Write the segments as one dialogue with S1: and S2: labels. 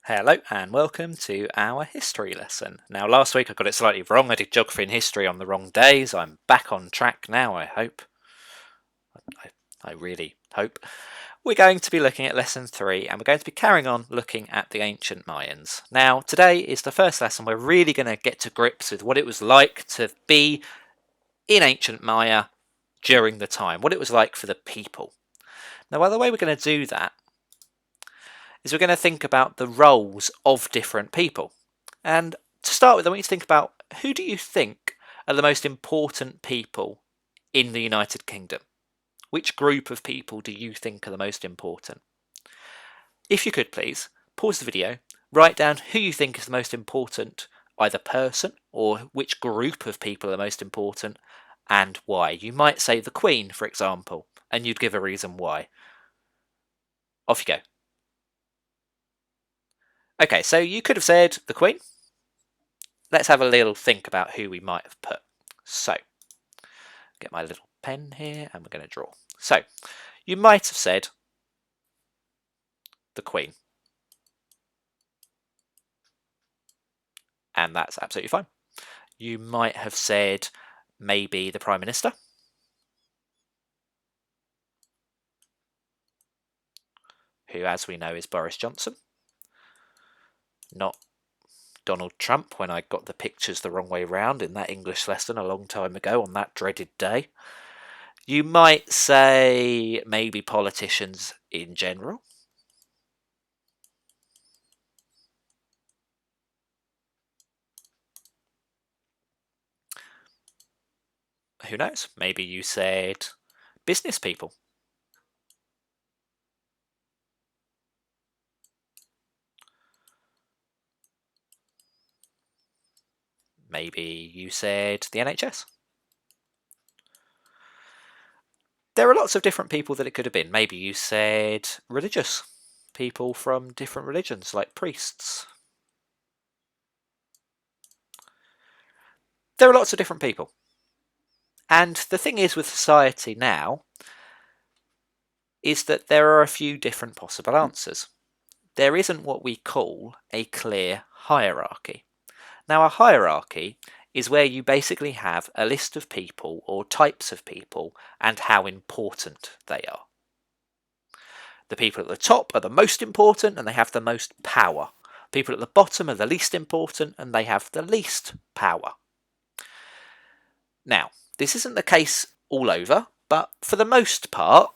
S1: Hello and welcome to our history lesson. Now last week I got it slightly wrong. I did geography and history on the wrong days. I'm back on track now, I hope. I really hope. We're going to be looking at lesson 3 and we're going to be carrying on looking at the ancient Mayans. Now today is the first lesson. We're really going to get to grips with what it was like to be in ancient Maya during the time, what it was like for the people. Now the way we're going to do that is we're going to think about the roles of different people. And to start with, I want you to think about, who do you think are the most important people in the United Kingdom? Which group of people do you think are the most important? If you could please, pause the video, write down who you think is the most important, either person or which group of people are the most important, and why. You might say the Queen, for example, and you'd give a reason why. Off you go. Okay, so you could have said the Queen. Let's have a little think about who we might have put. So, get my little pen here and we're going to draw. So, you might have said the Queen. And that's absolutely fine. You might have said maybe the Prime Minister. Who, as we know, is Boris Johnson. Not Donald Trump, when I got the pictures the wrong way round in that English lesson a long time ago on that dreaded day. You might say maybe politicians in general. Who knows? Maybe you said business people. Maybe you said the NHS. There are lots of different people that it could have been. Maybe you said religious people from different religions, like priests. There are lots of different people. And the thing is with society now is that there are a few different possible answers. There isn't what we call a clear hierarchy. Now, a hierarchy is where you basically have a list of people or types of people and how important they are. The people at the top are the most important and they have the most power. People at the bottom are the least important and they have the least power. Now, this isn't the case all over, but for the most part,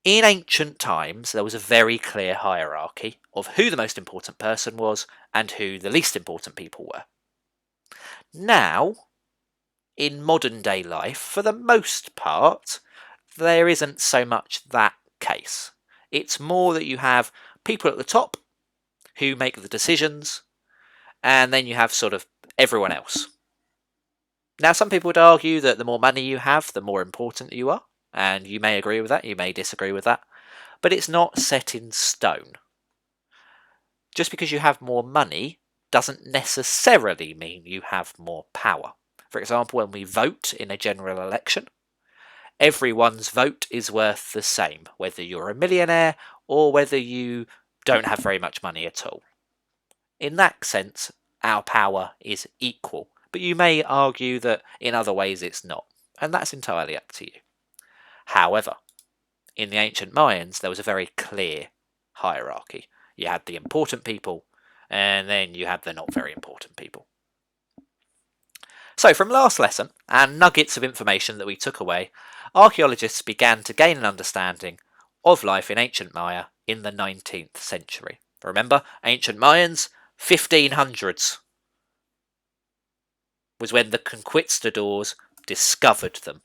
S1: in ancient times, there was a very clear hierarchy of who the most important person was and who the least important people were. Now, in modern day life, for the most part, there isn't so much that case. It's more that you have people at the top who make the decisions, and then you have sort of everyone else. Now, some people would argue that the more money you have, the more important you are, and you may agree with that, you may disagree with that, but it's not set in stone. Just because you have more money doesn't necessarily mean you have more power. For example, when we vote in a general election, everyone's vote is worth the same, whether you're a millionaire or whether you don't have very much money at all. In that sense, our power is equal, but you may argue that in other ways it's not, and that's entirely up to you. However, in the ancient Mayans, there was a very clear hierarchy. You had the important people, and then you had the not very important people. So from last lesson, and nuggets of information that we took away, archaeologists began to gain an understanding of life in ancient Maya in the 19th century. Remember, ancient Mayans, 1500s was when the conquistadors discovered them.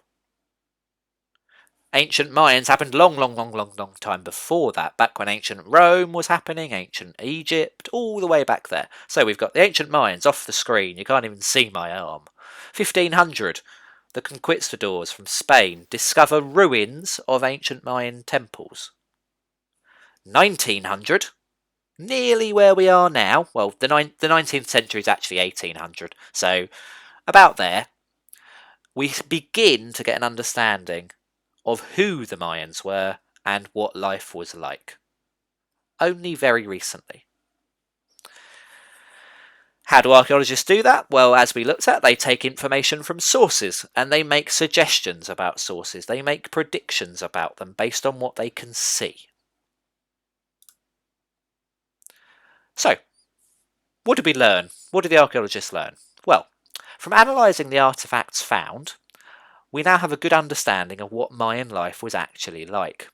S1: Ancient Mayans happened long time before that, back when ancient Rome was happening, ancient Egypt, all the way back there. So we've got the ancient Mayans off the screen, you can't even see my arm. 1500, the conquistadors from Spain discover ruins of ancient Mayan temples. 1900, nearly where we are now, well, the 19th century is actually 1800, so about there, we begin to get an understanding of who the Mayans were and what life was like. only very recently. How do archaeologists do that? Well, as we looked at, they take information from sources and they make suggestions about sources. They make predictions about them based on what they can see. So, what did we learn? What did the archaeologists learn? Well, from analysing the artefacts found, we now have a good understanding of what Mayan life was actually like.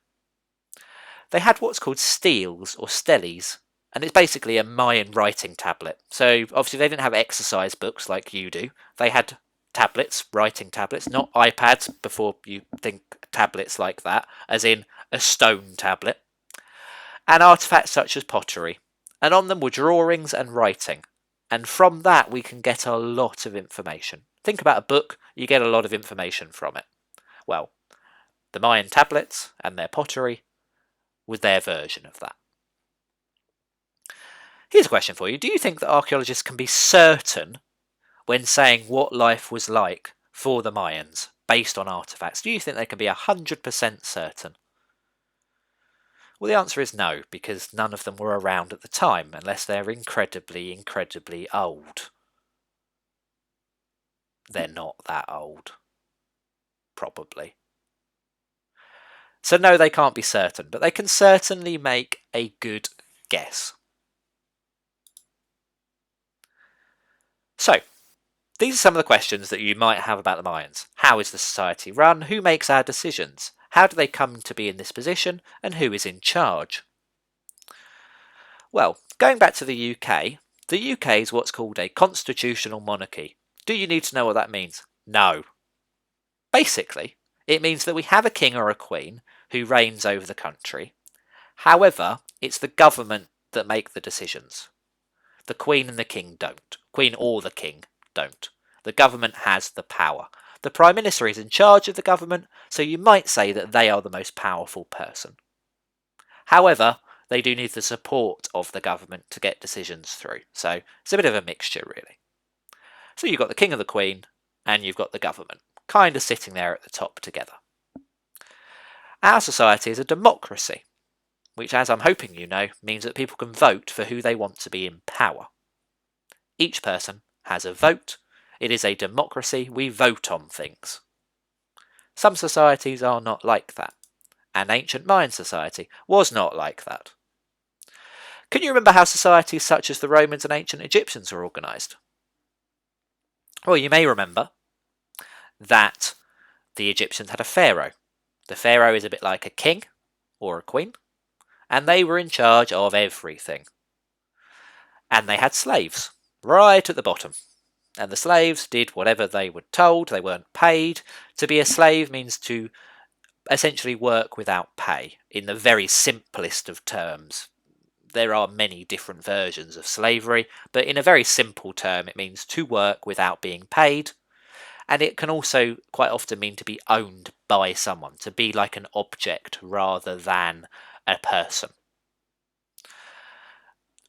S1: They had what's called steles or steles, and it's basically a Mayan writing tablet. So obviously they didn't have exercise books like you do. They had tablets, writing tablets, not iPads before you think tablets like that, as in a stone tablet, and artefacts such as pottery. And on them were drawings and writing. And from that we can get a lot of information. Think about a book, you get a lot of information from it. Well, the Mayan tablets and their pottery was their version of that. Here's a question for you. Do you think that archaeologists can be certain when saying what life was like for the Mayans based on artefacts? Do you think they can be 100% certain? Well, the answer is no, because none of them were around at the time, unless they're incredibly, incredibly old. They're not that old. Probably. So no, they can't be certain, but they can certainly make a good guess. So, these are some of the questions that you might have about the Mayans. How is the society run? Who makes our decisions? How do they come to be in this position? And who is in charge? Well, going back to the UK is what's called a constitutional monarchy. Do you need to know what that means? No. Basically, it means that we have a king or a queen who reigns over the country. However, it's the government that make the decisions. The Queen and the King don't. Queen or the King don't. The government has the power. The Prime Minister is in charge of the government, so you might say that they are the most powerful person. However, they do need the support of the government to get decisions through. So it's a bit of a mixture, really. So you've got the King and the Queen, and you've got the government, kind of sitting there at the top together. Our society is a democracy, which, as I'm hoping you know, means that people can vote for who they want to be in power. Each person has a vote. It is a democracy. We vote on things. Some societies are not like that, and ancient Mayan society was not like that. Can you remember how societies such as the Romans and ancient Egyptians were organised? Well, you may remember that the Egyptians had a pharaoh. The pharaoh is a bit like a king or a queen, and they were in charge of everything. And they had slaves right at the bottom. And the slaves did whatever they were told. They weren't paid. To be a slave means to essentially work without pay, in the very simplest of terms. There are many different versions of slavery, but in a very simple term, it means to work without being paid. And it can also quite often mean to be owned by someone, to be like an object rather than a person.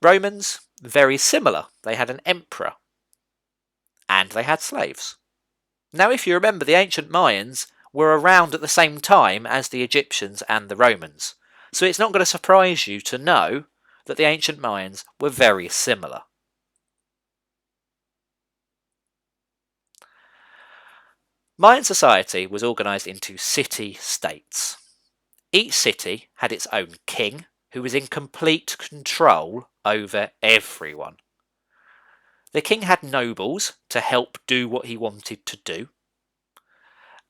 S1: Romans, very similar. They had an emperor and they had slaves. Now, if you remember, the ancient Mayans were around at the same time as the Egyptians and the Romans. So it's not going to surprise you to know that the ancient Mayans were very similar. Mayan society was organised into city-states. Each city had its own king, who was in complete control over everyone. The king had nobles to help do what he wanted to do.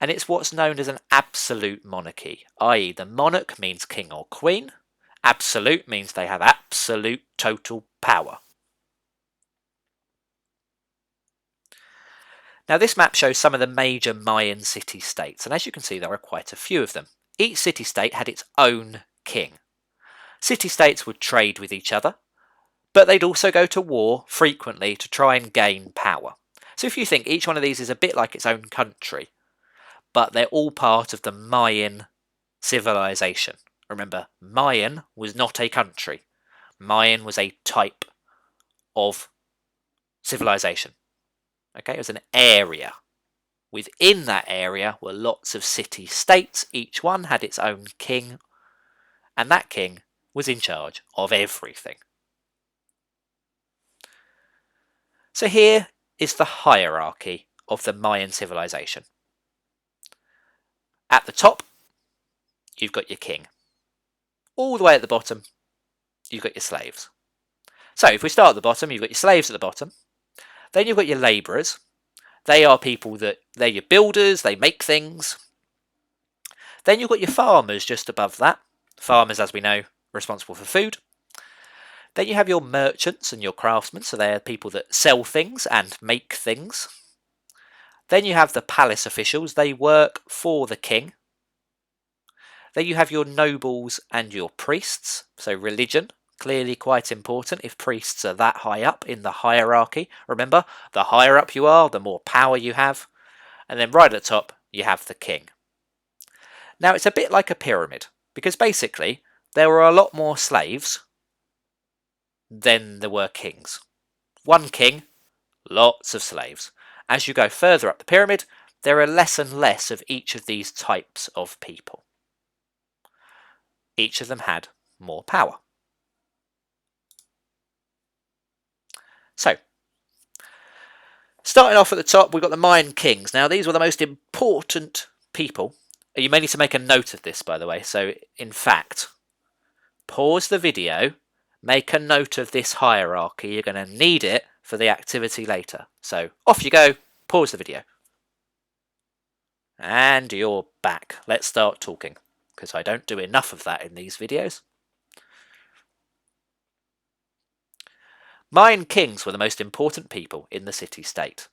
S1: And it's what's known as an absolute monarchy, i.e. the monarch means king or queen. Absolute means they have absolute total power. Now this map shows some of the major Mayan city-states, and as you can see there are quite a few of them. Each city-state had its own king. City-states would trade with each other, but they'd also go to war frequently to try and gain power. So if you think each one of these is a bit like its own country, but they're all part of the Mayan civilization. Remember, Mayan was not a country. Mayan was a type of civilization. Okay, it was an area. Within that area were lots of city-states. Each one had its own king, and that king was in charge of everything. So here is the hierarchy of the Mayan civilization. At the top, you've got your king. All the way at the bottom, you've got your slaves. So if we start at the bottom, you've got your slaves at the bottom. Then you've got your labourers. They are people they're your builders, they make things. Then you've got your farmers just above that. Farmers, as we know, responsible for food. Then you have your merchants and your craftsmen, so they're people that sell things and make things. Then you have the palace officials, they work for the king. Then you have your nobles and your priests, so religion, clearly quite important if priests are that high up in the hierarchy. Remember, the higher up you are, the more power you have. And then right at the top, you have the king. Now it's a bit like a pyramid, because basically there were a lot more slaves than there were kings. One king, lots of slaves. As you go further up the pyramid, there are less and less of each of these types of people. Each of them had more power. So, starting off at the top, we've got the Mayan kings. Now, these were the most important people. You may need to make a note of this, by the way. So, in fact, pause the video, make a note of this hierarchy. You're going to need it for the activity later. So, off you go, pause the video. And you're back. Let's start talking, because I don't do enough of that in these videos. Mayan kings were the most important people in the city-state.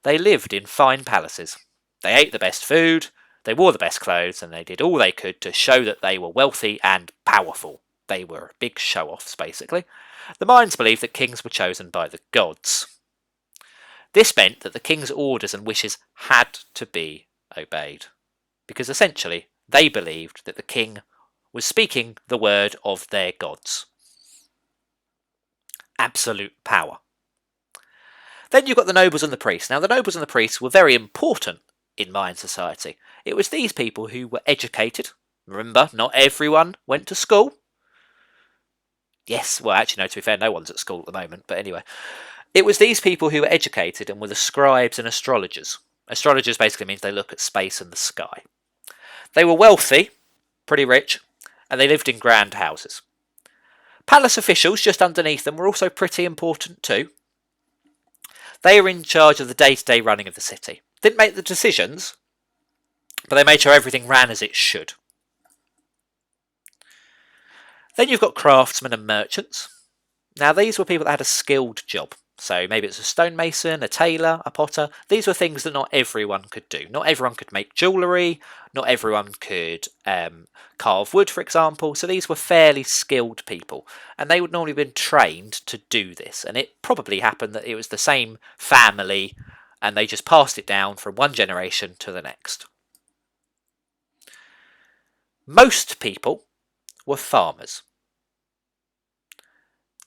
S1: They lived in fine palaces. They ate the best food, they wore the best clothes, and they did all they could to show that they were wealthy and powerful. They were big show-offs, basically. The Mayans believed that kings were chosen by the gods. This meant that the king's orders and wishes had to be obeyed, because essentially they believed that the king was speaking the word of their gods. Absolute power. Then you've got the nobles and the priests. Now, the nobles and the priests were very important in Mayan society. It was these people who were educated. Remember, not everyone went to school. Yes, well, actually, no, to be fair, no one's at school at the moment, but anyway. It was these people who were educated and were the scribes and astrologers. Astrologers basically means they look at space and the sky. They were wealthy, pretty rich, and they lived in grand houses. Palace officials just underneath them were also pretty important too. They were in charge of the day-to-day running of the city. Didn't make the decisions, but they made sure everything ran as it should. Then you've got craftsmen and merchants. Now these were people that had a skilled job. So maybe it's a stonemason, a tailor, a potter. These were things that not everyone could do. Not everyone could make jewellery. Not everyone could carve wood, for example. So these were fairly skilled people. And they would normally have been trained to do this. And it probably happened that it was the same family and they just passed it down from one generation to the next. Most people were farmers.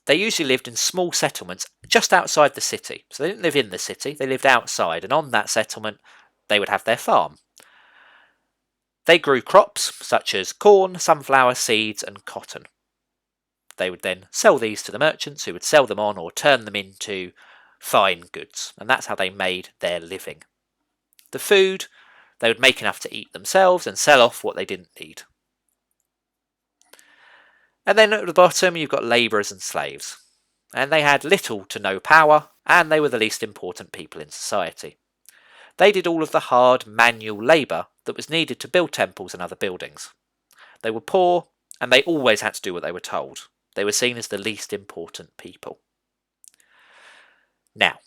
S1: They usually lived in small settlements just outside the city. So they didn't live in the city, they lived outside, and on that settlement they would have their farm. They grew crops such as corn, sunflower seeds and cotton. They would then sell these to the merchants who would sell them on or turn them into fine goods, and that's how they made their living. The food, they would make enough to eat themselves and sell off what they didn't need. And then at the bottom you've got labourers and slaves. And they had little to no power, and they were the least important people in society. They did all of the hard manual labour that was needed to build temples and other buildings. They were poor, and they always had to do what they were told. They were seen as the least important people. Now,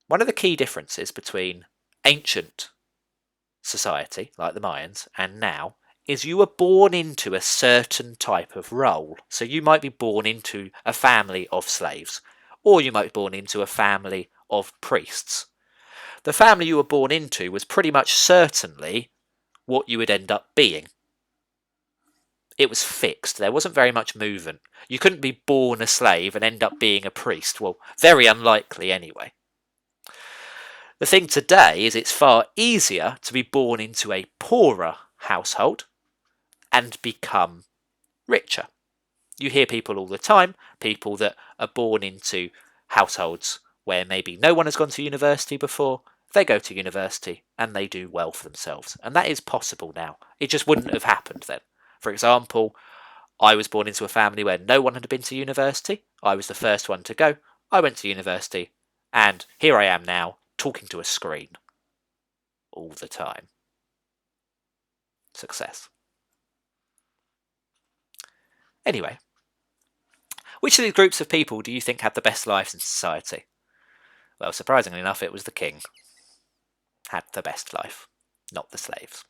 S1: one of the key differences between ancient society, like the Mayans, and now, is you were born into a certain type of role. So you might be born into a family of slaves, or you might be born into a family of priests. The family you were born into was pretty much certainly what you would end up being. It was fixed. There wasn't very much movement. You couldn't be born a slave and end up being a priest. Well, very unlikely anyway. The thing today is it's far easier to be born into a poorer household and become richer. You hear people all the time, people that are born into households where maybe no one has gone to university before, they go to university and they do well for themselves. And that is possible now. It just wouldn't have happened then. For example, I was born into a family where no one had been to university. I was the first one to go. I went to university, and here I am now, talking to a screen all the time. Success. Anyway, which of these groups of people do you think had the best lives in society? Well, surprisingly enough, it was the king. Had the best life, not the slaves.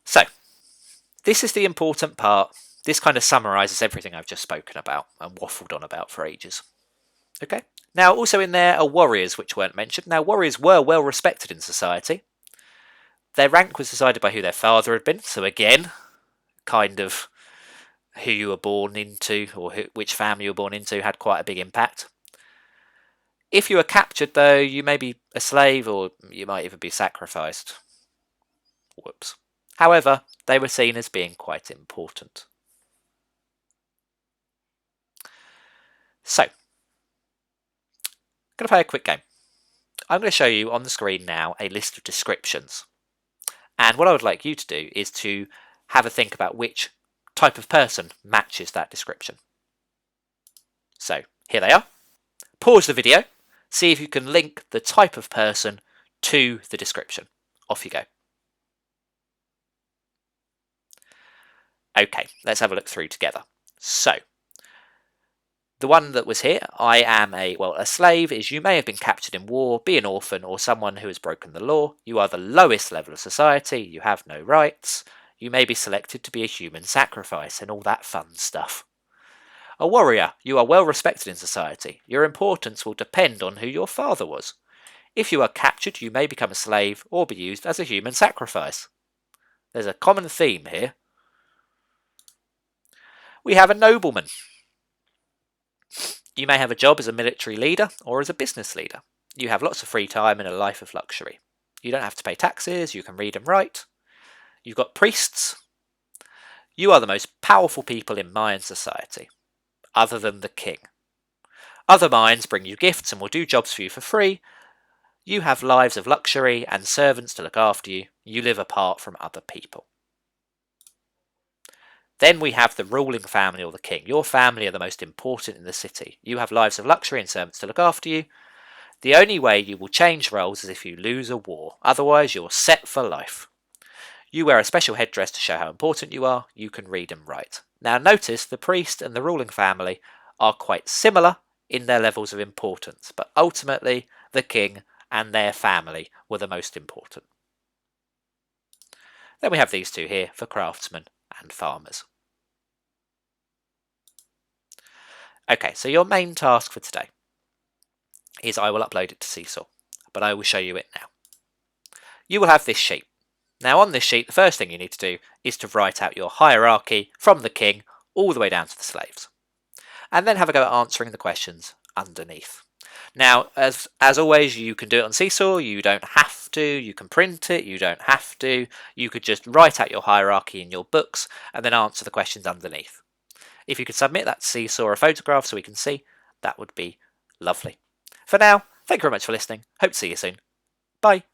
S1: So, this is the important part. This kind of summarises everything I've just spoken about and waffled on about for ages. Okay? Now, also in there are warriors, which weren't mentioned. Now, warriors were well respected in society. Their rank was decided by who their father had been. So again, kind of who you were born into or which family you were born into had quite a big impact. If you were captured, though, you may be a slave or you might even be sacrificed. Whoops. However, they were seen as being quite important. So, I'm going to play a quick game. I'm going to show you on the screen now a list of descriptions. And what I would like you to do is to have a think about which type of person matches that description. So, here they are. Pause the video. See if you can link the type of person to the description. Off you go. Okay, let's have a look through together. So, the one that was here, I am a slave is you may have been captured in war, be an orphan, or someone who has broken the law. You are the lowest level of society, you have no rights. You may be selected to be a human sacrifice and all that fun stuff. A warrior, you are well respected in society. Your importance will depend on who your father was. If you are captured, you may become a slave or be used as a human sacrifice. There's a common theme here. We have a nobleman. You may have a job as a military leader or as a business leader. You have lots of free time and a life of luxury. You don't have to pay taxes, you can read and write. You've got priests. You are the most powerful people in Mayan society, other than the king. Other Mayans bring you gifts and will do jobs for you for free. You have lives of luxury and servants to look after you. You live apart from other people. Then we have the ruling family or the king. Your family are the most important in the city. You have lives of luxury and servants to look after you. The only way you will change roles is if you lose a war. Otherwise, you're set for life. You wear a special headdress to show how important you are. You can read and write. Now notice the priest and the ruling family are quite similar in their levels of importance, but ultimately the king and their family were the most important. Then we have these two here for craftsmen and farmers. Okay, so your main task for today is I will upload it to Seesaw, but I will show you it now. You will have this sheet. Now on this sheet, the first thing you need to do is to write out your hierarchy from the king all the way down to the slaves. And then have a go at answering the questions underneath. Now, as always, you can do it on Seesaw. You don't have to. You can print it. You don't have to. You could just write out your hierarchy in your books and then answer the questions underneath. If you could submit that to Seesaw or a photograph so we can see, that would be lovely. For now, thank you very much for listening. Hope to see you soon. Bye.